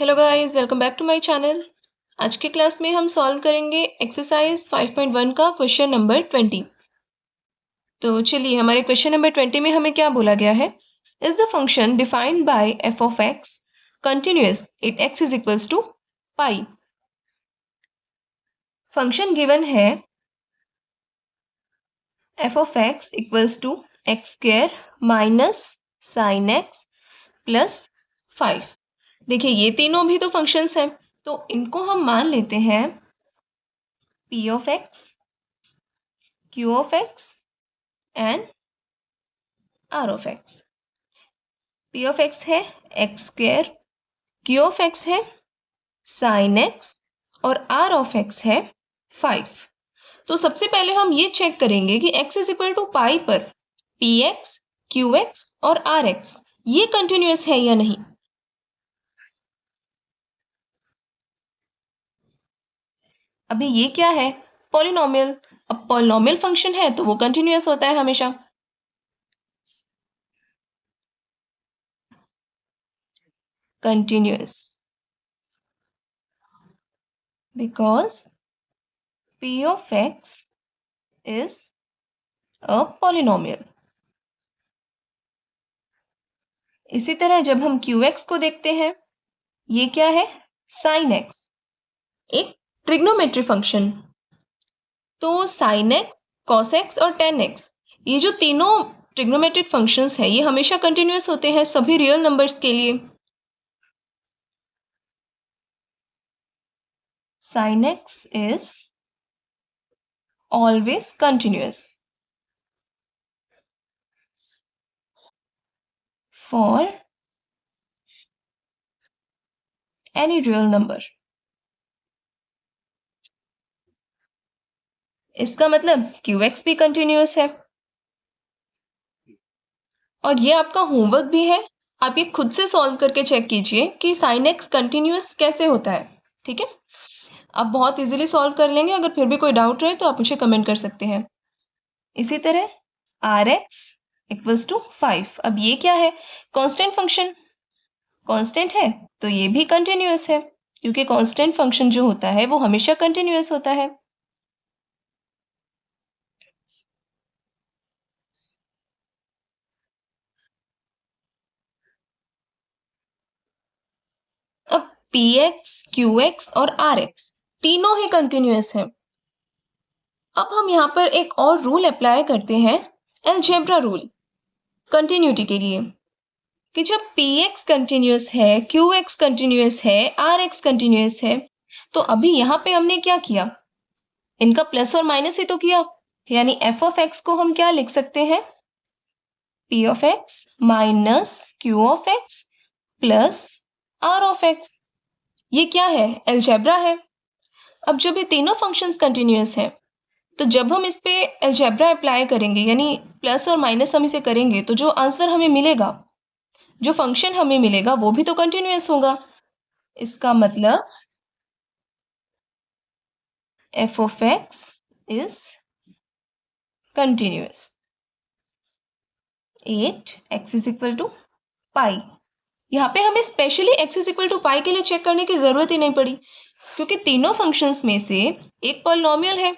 Hello guys, welcome back to my channel. आज के class में हम सॉल्व करेंगे एक्सरसाइज 5.1 का क्वेश्चन नंबर 20। तो चलिए, हमारे क्वेश्चन नंबर 20 में हमें क्या बोला गया है। Is the function defined by f of x continuous it x is equals to pi. Function given है f of x equals to x square minus sine x plus 5। देखिए, ये तीनों भी तो फंक्शंस हैं, तो इनको हम मान लेते हैं p of x, q of x and r of x. P of x है x square, q of x है साइन एक्स और आर ऑफ एक्स है 5। तो सबसे पहले हम ये चेक करेंगे कि x इज इक्वल टू पाई पर पी एक्स, क्यू एक्स और आर एक्स ये कंटिन्यूअस है या नहीं। अभी ये क्या है, पॉलिनोमियल। अब पॉलिनोमियल फंक्शन है तो वो कंटिन्यूअस होता है हमेशा। Continuous because p of x is a polynomial। इसी तरह जब हम qx को देखते हैं, ये क्या है, sin x, एक ट्रिग्नोमेट्री फंक्शन। तो sin x, cos x और tan x ये जो तीनों ट्रिग्नोमेट्रिक फंक्शंस हैं, ये हमेशा कंटिन्यूअस होते हैं सभी रियल नंबर्स के लिए। sin x is always continuous for any real number। इसका मतलब qx भी कंटिन्यूअस है। और ये आपका होमवर्क भी है, आप ये खुद से सॉल्व करके चेक कीजिए कि sin x कंटिन्यूअस कैसे होता है। ठीक है, आप बहुत इजीली सॉल्व कर लेंगे। अगर फिर भी कोई डाउट रहे तो आप मुझे कमेंट कर सकते हैं। इसी तरह आर एक्स इक्वल्स टू 5। अब ये क्या है, कांस्टेंट फंक्शन। कांस्टेंट है तो ये भी कंटिन्यूअस है, क्योंकि कांस्टेंट फंक्शन जो होता है वो हमेशा कंटिन्यूअस होता है। अब पी एक्स, क्यू एक्स और आर एक्स तीनों ही कंटिन्यूअस है। अब हम यहाँ पर एक और रूल अप्लाई करते हैं, अलजेब्रा रूल, कंटिन्यूटी के लिए, कि जब पी एक्स कंटिन्यूअस है, क्यू एक्स कंटिन्यूअस है, आर एक्स कंटिन्यूअस है, तो अभी यहाँ पे हमने क्या किया, इनका प्लस और माइनस ही तो किया। यानी एफ ऑफ एक्स को हम क्या लिख सकते हैं, p of x minus q of x plus r of x. ये क्या है, अलजेब्रा है। अब जब ये तीनों फंक्शंस कंटिन्यूअस हैं, तो जब हम इस पे अलजेब्रा अप्लाई करेंगे, यानी प्लस और माइनस हम इसे करेंगे, तो जो आंसर हमें मिलेगा, जो फंक्शन हमें मिलेगा, वो भी तो कंटिन्यूअस होगा। इसका मतलब f of x is continuous 8 x is equal to pi. यहाँ पे हमें specially x is equal to pi के लिए चेक करने की जरूरत ही नहीं पड़ी, क्योंकि तीनों फंक्शंस में से एक पॉलिनोमियल है,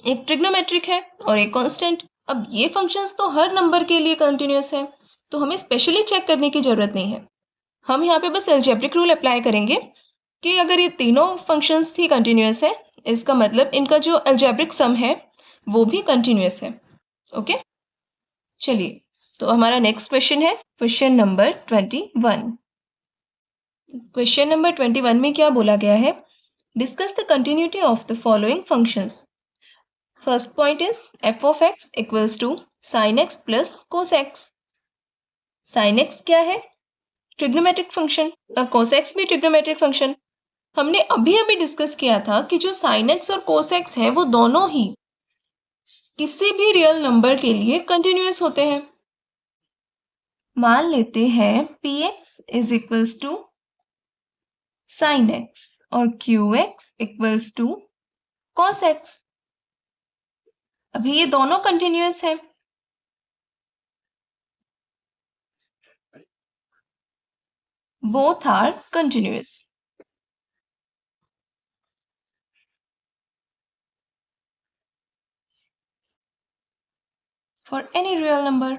एक ट्रिग्नोमेट्रिक है और एक कांस्टेंट। अब ये फंक्शंस तो हर नंबर के लिए कंटिन्यूअस है, तो हमें स्पेशली चेक करने की जरूरत नहीं है। हम यहाँ पे बस अलजेब्रिक रूल अप्लाई करेंगे कि अगर ये तीनों फंक्शंस ही कंटिन्यूअस है, इसका मतलब इनका जो अलजेब्रिक सम है वो भी कंटिन्यूअस है। ओके, चलिए, तो हमारा नेक्स्ट क्वेश्चन है क्वेश्चन नंबर 21। क्वेश्चन नंबर 21 में क्या बोला गया है, discuss the continuity of the following functions. First point is f of x equals to sine x plus cos x. Sine x क्या है, ट्रिग्नोमेट्रिक फंक्शन, और कोस एक्स भी ट्रिग्नोमेट्रिक फंक्शन। हमने अभी अभी डिस्कस किया था कि जो साइन एक्स और कोस एक्स है वो दोनों ही किसी भी रियल नंबर के लिए कंटिन्यूअस होते हैं। मान लेते हैं p x is equals to sine x और q x equals to cos x. अभी ये दोनों कंटिन्यूअस है। Both are continuous. for any real number.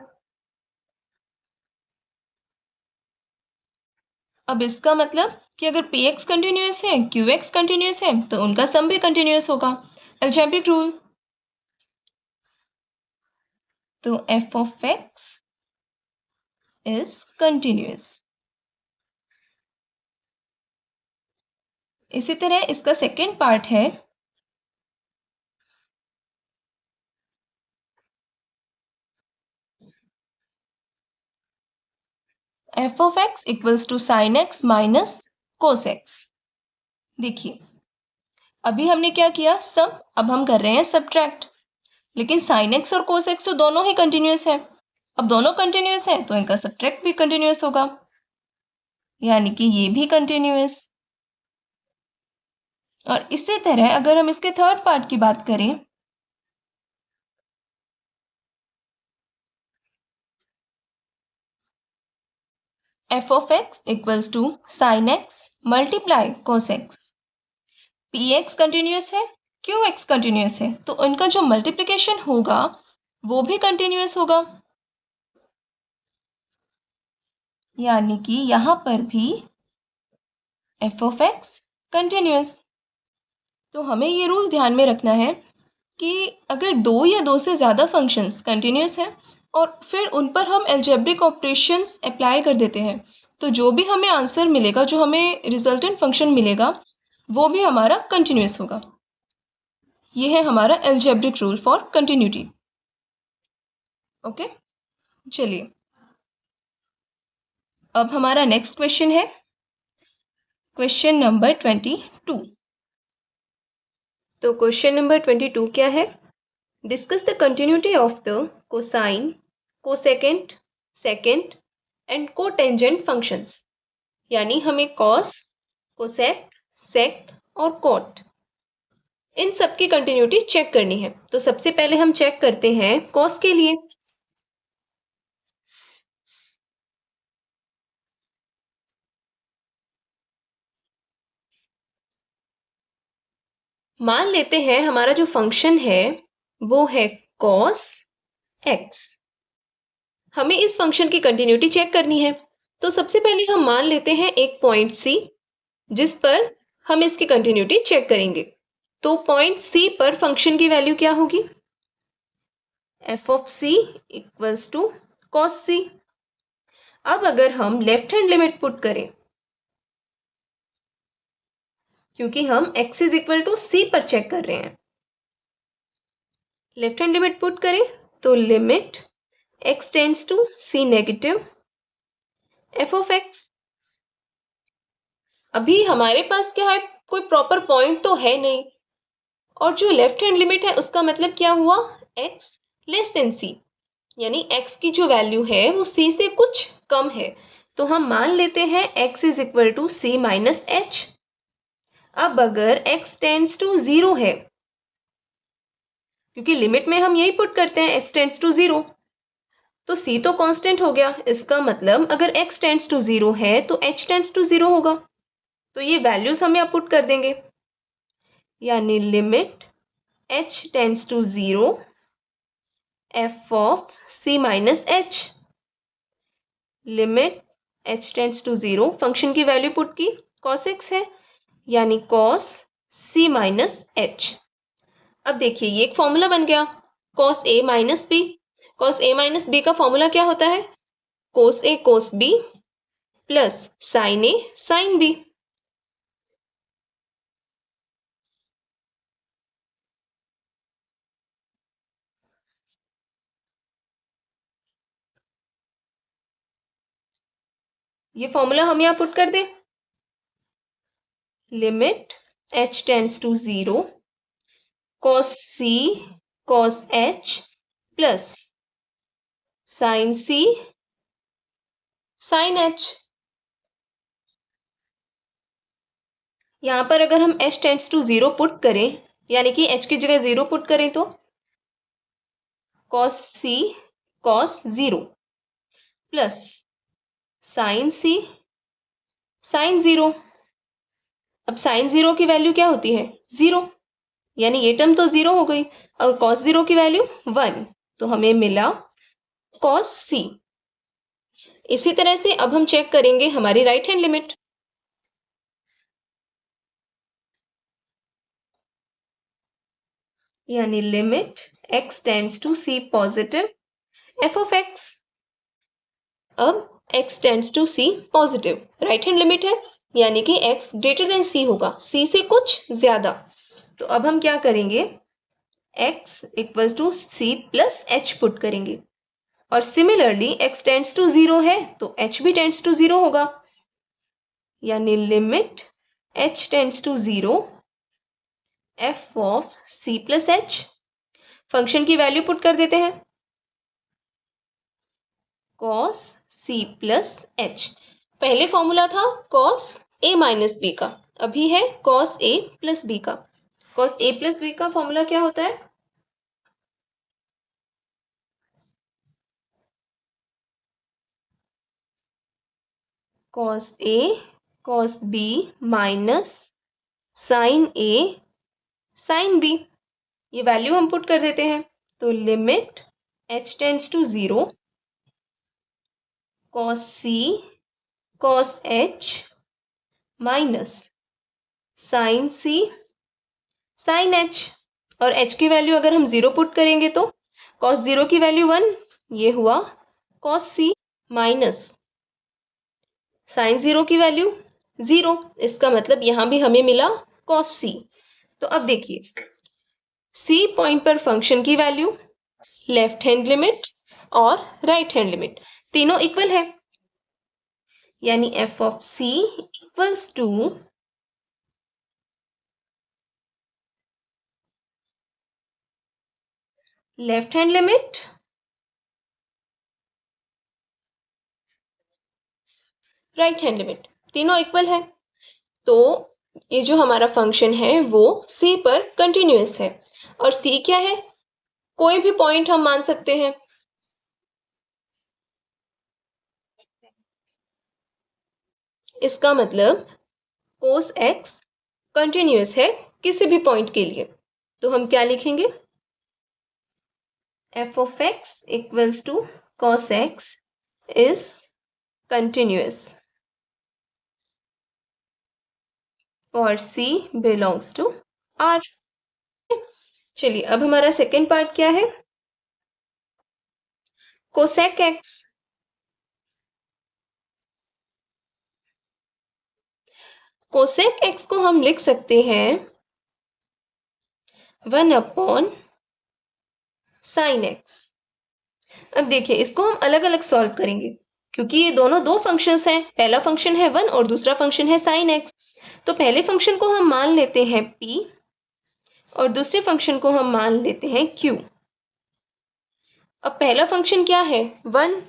अब इसका मतलब कि अगर px कंटिन्यूअस है, qx कंटिन्यूअस है, तो उनका सम भी कंटिन्यूअस होगा. Algebraic rule. तो f of x is continuous. इसी तरह इसका सेकेंड पार्ट है f of x equals to sine x minus cos x. देखिए अभी हमने क्या किया, सम. अब हम कर रहे हैं सब्ट्रैक्ट. लेकिन साइन एक्स और कोस एक्स तो दोनों ही कंटिन्यूअस है. अब दोनों कंटिन्यूअस है तो इनका सब्ट्रैक्ट भी कंटिन्यूअस होगा, यानी कि ये भी कंटिन्यूअस. और इसी तरह अगर हम इसके थर्ड पार्ट की बात करें, f of x equals to sine x multiply cos x. P x continuous है, क्यू एक्स कंटिन्यूअस है, तो इनका जो मल्टीप्लिकेशन होगा वो भी कंटिन्यूअस होगा, यानी कि यहाँ पर भी f of x कंटिन्यूअस. तो हमें ये रूल ध्यान में रखना है कि अगर दो या दो से ज़्यादा फंक्शंस कंटिन्यूअस हैं और फिर उन पर हम अलजेब्रिक ऑपरेशंस अप्लाई कर देते हैं, तो जो भी हमें आंसर मिलेगा, जो हमें रिजल्टेंट फंक्शन मिलेगा, वो भी हमारा कंटिन्यूअस होगा. ये है हमारा algebraic rule for continuity. Okay, चलिए अब हमारा नेक्स्ट क्वेश्चन है क्वेश्चन नंबर 22. तो क्वेश्चन नंबर 22 क्या है? Discuss the continuity of the cosine, cosecant, secant and cotangent functions. यानी हमें कॉस, कोसेक, सेक और कोट, इन सब की कंटिन्यूटी चेक करनी है. तो सबसे पहले हम चेक करते हैं कॉस के लिए. मान लेते हैं हमारा जो फंक्शन है वो है कॉस एक्स. हमें इस फंक्शन की कंटिन्यूटी चेक करनी है. तो सबसे पहले हम मान लेते हैं एक पॉइंट सी जिस पर हम इसकी कंटिन्यूटी चेक करेंगे. तो पॉइंट सी पर फंक्शन की वैल्यू क्या होगी? F of c equals to cos c. अब अगर हम लेफ्ट हैंड लिमिट पुट करें, क्योंकि हम x इज इक्वल टू सी पर चेक कर रहे हैं, लेफ्ट हैंड लिमिट पुट करें तो limit x tends to c negative f of x. अभी हमारे पास क्या है, कोई प्रॉपर पॉइंट तो है नहीं, और जो लेफ्ट हैंड लिमिट है उसका मतलब क्या हुआ, x लेस देन c, यानी x की जो वैल्यू है वो c से कुछ कम है. तो हम मान लेते हैं x is equal to c minus h. अब अगर x टेंड्स टू 0 है, क्योंकि लिमिट में हम यही पुट करते हैं x टेंड्स टू 0, तो c तो कांस्टेंट हो गया. इसका मतलब अगर x टेंड्स टू 0 है तो h टेंड्स टू 0 होगा. तो ये वैल्यूज हम यहाँ पुट कर देंगे, यानी limit h tends to 0 f of c minus h. Limit h tends to 0, function की वैल्यू पुट की, cos x है, यानी cos c माइनस h. अब देखिए ये एक फॉर्मूला बन गया, cos a minus b. cos a minus b का फॉर्मूला क्या होता है, cos a cos b plus sin a sin b. ये फॉर्मूला हम यहाँ पुट कर दें, limit h tends to 0 cos c cos h plus sin c sin h. यहाँ पर अगर हम h टेंड्स टू 0 पुट करें, यानी कि h की जगह 0 पुट करें, तो cos c cos 0 plus sin c sin 0. अब sin 0 की वैल्यू क्या होती है, 0, यानी ये टर्म तो 0 हो गई, और cos 0 की वैल्यू 1, तो हमें मिला cos c। इसी तरह से अब हम चेक करेंगे हमारी राइट हैंड लिमिट। यानी limit x tends to c positive f of x। अब x tends to c positive, right hand limit है, यानी कि x ग्रेटर देन c होगा, c से कुछ ज्यादा। तो अब हम क्या करेंगे, x equals to c plus h put करेंगे, और सिमिलरली x टेंड्स टू 0 है तो h भी टेंड्स टू 0 होगा, यानी limit h tends to 0 f of c plus h। Function की वैल्यू पुट कर देते हैं, cos c प्लस h। पहले फॉर्मूला था cos a माइनस b का, अभी है cos a प्लस b का। cos a प्लस b का फॉर्मूला क्या होता है, cos a cos b minus sin a sin b। ये वैल्यू हम पुट कर देते हैं, तो limit h tends to 0 cos c cos h minus sin c sin h। और h की वैल्यू अगर हम 0 पुट करेंगे तो cos 0 की वैल्यू 1, ये हुआ cos c माइनस sin 0 की वैल्यू 0, इसका मतलब यहाँ भी हमें मिला cos c। तो अब देखिए c पॉइंट पर फंक्शन की वैल्यू, लेफ्ट हैंड लिमिट और राइट हैंड लिमिट तीनों इक्वल है, यानी f of c equals to left hand limit right hand limit, तीनों इक्वल है। तो ये जो हमारा फंक्शन है वो c पर कंटिन्यूअस है, और c क्या है, कोई भी पॉइंट हम मान सकते हैं। इसका मतलब cos x कंटिन्यूअस है किसी भी पॉइंट के लिए, तो हम क्या लिखेंगे, f of x equals to cos x is continuous for c belongs to R। चलिए अब हमारा सेकेंड पार्ट क्या है, cosec x। cosec x को हम लिख सकते हैं 1 अपॉन sin x। अब देखिए इसको हम अलग अलग सॉल्व करेंगे, क्योंकि ये दोनों दो फंक्शंस हैं, पहला फंक्शन है 1 और दूसरा फंक्शन है sin x। तो पहले फंक्शन को हम मान लेते हैं p और दूसरे फंक्शन को हम मान लेते हैं q। अब पहला फंक्शन क्या है, 1,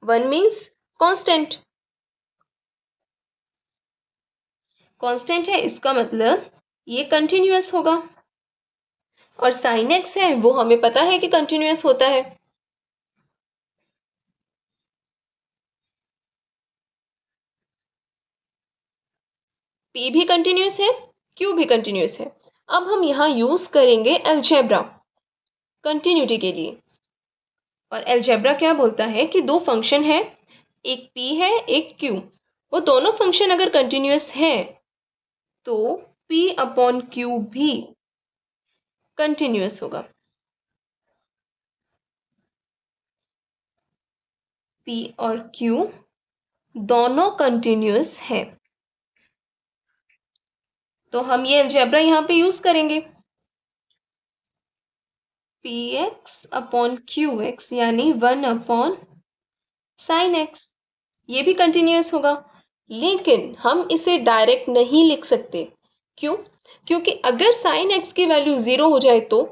1 मीन्स कांस्टेंट, कांस्टेंट है, इसका मतलब ये कंटिन्यूअस होगा, और sin x है वो हमें पता है कि कंटिन्यूअस होता है। p भी कंटिन्यूअस है, q भी कंटिन्यूअस है। अब हम यहाँ यूज करेंगे अलजेब्रा कंटिन्यूटी के लिए, और अलजेब्रा क्या बोलता है कि दो फंक्शन है, एक p है एक q, वो दोनों फंक्शन अगर कंटिन्यूअस है तो p अपॉन q भी कंटिन्यूअस होगा। p और q दोनों कंटिन्यूअस है, तो हम ये अलजेब्रा यहाँ पे यूज करेंगे, px अपॉन qx यानी 1 अपॉन sin x, ये भी कंटिन्यूअस होगा। लेकिन हम इसे डायरेक्ट नहीं लिख सकते, क्यों, क्योंकि अगर sin x की वैल्यू 0 हो जाए तो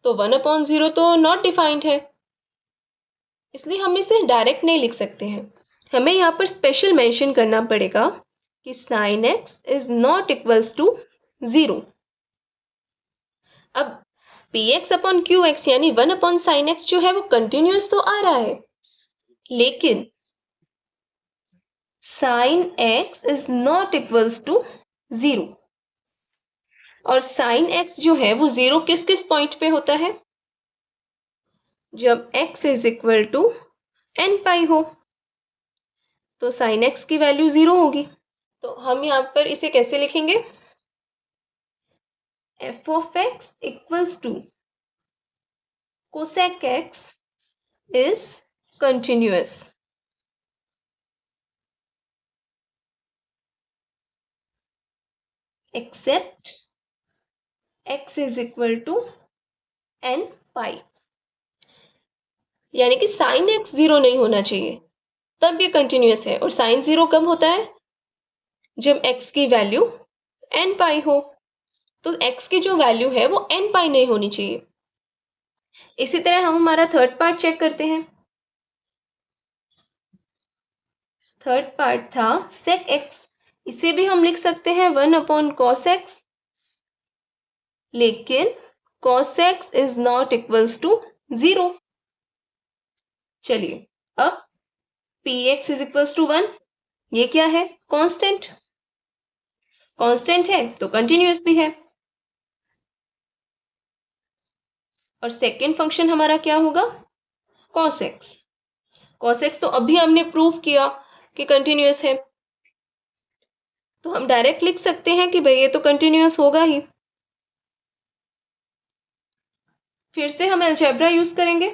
1 अपॉन 0 तो नॉट डिफाइंड है, इसलिए हम इसे डायरेक्ट नहीं लिख सकते हैं। हमें यहाँ पर स्पेशल मेंशन करना पड़ेगा कि sin x is not equals to 0। अब px अपॉन qx यानी 1 अपॉन sin x जो है वो कंटिन्यूअस तो आ रहा है, लेकिन sin x is not equals to 0, और sin x जो है वो 0 किस किस पॉइंट पे होता है, जब x is equal to n pi हो, तो साइन x की वैल्यू 0 होगी। तो हम यहाँ पर इसे कैसे लिखेंगे? f of x equals to cosec x is continuous except x is equal to n पाई। यानी कि साइन x 0 नहीं होना चाहिए, तब ये कंटिन्यूअस है। और साइन 0 कब होता है? जब x की वैल्यू n पाई हो। तो x की जो वैल्यू है वो n पाई नहीं होनी चाहिए। इसी तरह हम हमारा थर्ड पार्ट चेक करते हैं। थर्ड पार्ट था sec x, इसे भी हम लिख सकते हैं 1 cos x, लेकिन cos x is not equals to 0। चलिए, अब px इज इक्वल्स टू 1, ये क्या है? कांस्टेंट। कांस्टेंट है तो कंटिन्यूअस भी है। और सेकेंड फंक्शन हमारा क्या होगा? cos x। cos x तो अभी हमने प्रूव किया कि कंटिन्यूअस है, तो हम डायरेक्ट लिख सकते हैं कि भाई ये तो कंटिन्यूअस होगा ही। फिर से हम अलजेब्रा यूज करेंगे।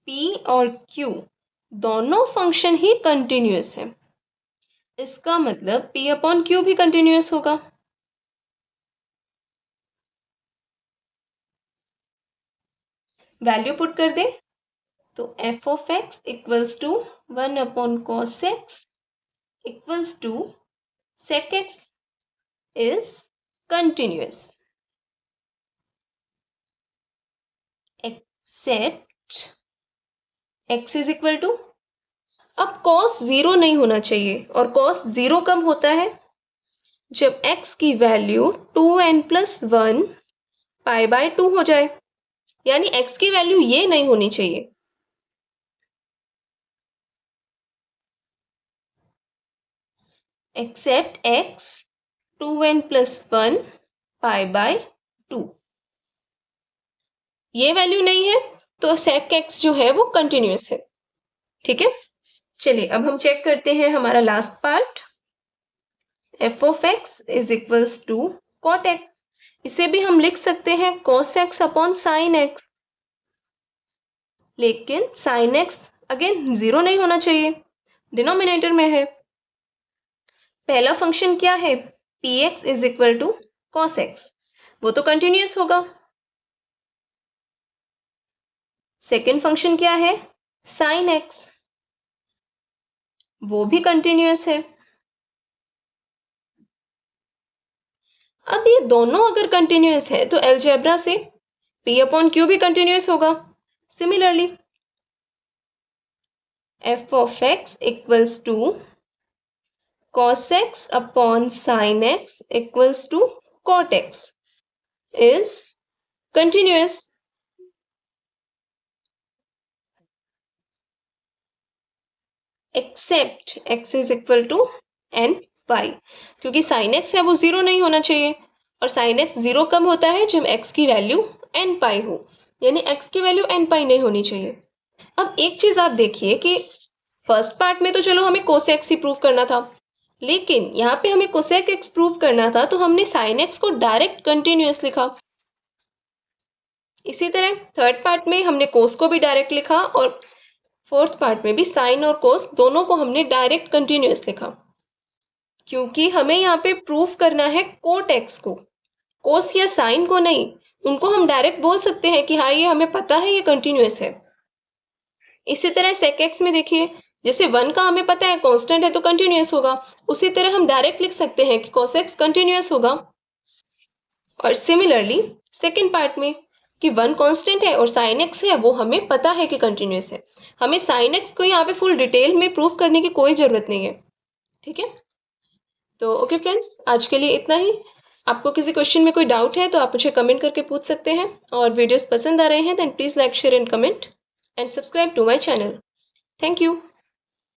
p और q दोनों फंक्शन ही कंटिन्यूअस है, इसका मतलब p अपॉन q भी कंटिन्यूअस होगा। वैल्यू पुट कर दे तो f of x equals to 1 cos x equals to sec x is continuous except x is equal to, अब cos 0 नहीं होना चाहिए। और cos 0 कब होता है? जब x की वैल्यू 2n+1 पाई बाय 2 हो जाए। यानी x की वैल्यू ये नहीं होनी चाहिए। Accept x 2n+1 pi by 2, ये वैल्यू नहीं है तो sec x जो है वो कंटिन्यूअस है। ठीक है, चलिए अब हम चेक करते हैं हमारा last part. f of x is equals to cot x, इसे भी हम लिख सकते हैं cos x upon sin x, लेकिन sin x अगेन 0 नहीं होना चाहिए, डिनोमिनेटर में है। पहला फंक्शन क्या है? px is equal to cos x, वो तो कंटिन्यूअस होगा। सेकेंड फंक्शन क्या है? sin x, वो भी कंटिन्यूअस है। अब ये दोनों अगर कंटिन्यूअस है तो अलजेब्रा से p अपॉन q भी कंटिन्यूअस होगा। Similarly f of x equals to cos x upon sin x equals to cot x is continuous except x is equal to n पाई, क्योंकि sin x है वो 0 नहीं होना चाहिए। और sin x 0 कब होता है? जब x की वैल्यू n पाई हो, यानी x की वैल्यू n पाई नहीं होनी चाहिए। अब एक चीज आप देखिए कि फर्स्ट पार्ट में तो चलो हमें cos x ही प्रूव करना था, लेकिन यहाँ पे हमें cosec x प्रूव करना था, तो हमने sin x को डायरेक्ट कंटिन्यूअस लिखा। इसी तरह थर्ड पार्ट में हमने cos को भी डायरेक्ट लिखा, और फोर्थ पार्ट में भी sin और cos दोनों को हमने डायरेक्ट कंटिन्यूअस लिखा, क्योंकि हमें यहाँ पे प्रूफ करना है cot x को, cos या sin को नहीं। उनको हम डायरेक्ट बोल सकते हैं कि हाँ ये हमें पता है ये कंटिन्यूअस है। इसी तरह sec x में देखिए, जैसे 1 का हमें पता है कांस्टेंट है तो कंटिन्यूअस होगा, उसी तरह हम डायरेक्ट लिख सकते हैं कि cos x कंटिन्यूअस होगा। और सिमिलरली सेकेंड पार्ट में कि 1 कांस्टेंट है और sin x है, वो हमें पता है कि कंटिन्यूअस है। हमें sin x को यहाँ पे फुल डिटेल में प्रूफ करने की कोई जरूरत नहीं है। ठीक है, तो ओके फ्रेंड्स, आज के लिए इतना ही। आपको किसी क्वेश्चन में कोई डाउट है तो आप मुझे कमेंट करके पूछ सकते हैं, और वीडियोस पसंद आ रहे हैं then please like share and comment and subscribe to my channel. Thank you.